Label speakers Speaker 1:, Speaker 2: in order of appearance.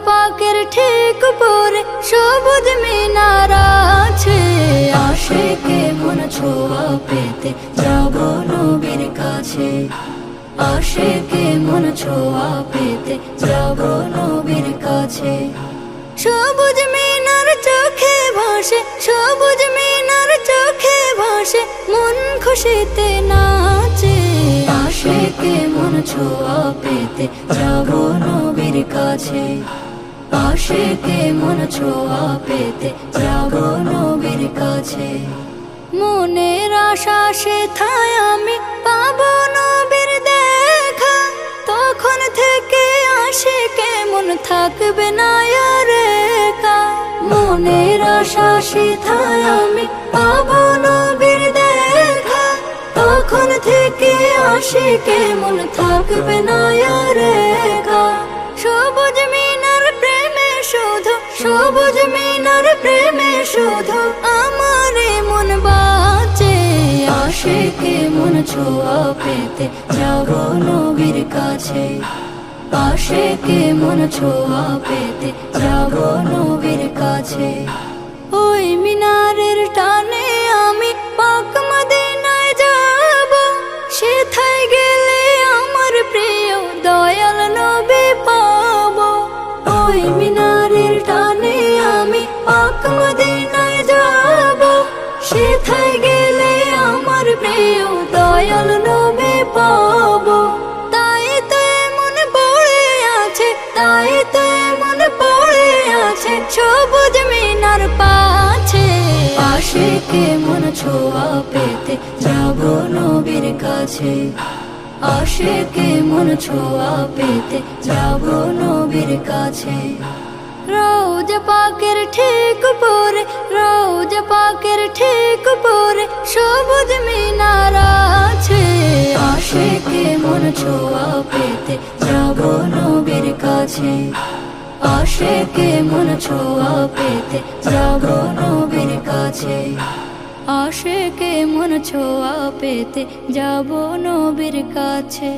Speaker 1: পাকের ঠিক উপরে সবুজ মিনার আছে। আশিকে মন ছোঁয়া পেতে যাব নবীর কাছে। আশিকে মন ছোঁয়া পেতে যাব নবীর কাছে। সবুজ মিনার চোখে ভাসে, সবুজ মিনার চোখে ভাসে, মন খুশিতে নাচে। আশিকে মন ছোঁয়া পেতে যাব নবীর কাছে। আশিকে মন ছোঁয়া পেতে যাব নবীর কাছে। মনের আশা সেথায় আমি পাবো নবীর দেখা। তখন থেকে আশিকে মন থাকবে না আর একা। মনের আশা সেথায় আমি পাবো নবীর দেখা। তখন থেকে আশিকে মন থাকবে না আর একা। সবুজ মিনার প্রেমে শুধু, সবুজ মিনার প্রেমে শুধু আমার মন বাঁচে। আশিকে মন ছোঁয়া পেতে যাব নবীর কাছে। আশিকে মন ছোঁয়া পেতে যাব নবীর কাছে। ওই মিনারের টানে আমি পাক মদিনায় যাব। সেথায় গেলে আমার প্রিয় দয়াল নবী পাবো। ওই মিনারের টানে আমি পাক মদিনায় যাব। সেথায় গেলে আমার প্রিয় দয়াল নবী পাবো। তাই তো মন পড়ে আছে, তাই তো মন পড়ে আছে সবুজ মিনার পাছে। আশিকে মন ছোঁয়া পেতে যাব নবীর কাছে। আশিকে মন ছোঁয়া পেতে যাব নবীর কাছে। রওজা পাকের ঠিক উপরে, রওজা পাকের ঠিক উপরে সবুজ মিনার আছে। আশিকে মন ছোঁয়া পেতে যাব নবীর কাছে। আশিকে মন ছোঁয়া পেতে যাব নবীর কাছে। আশিকে মন ছোঁয়া পেতে যাব নবীর কাছে।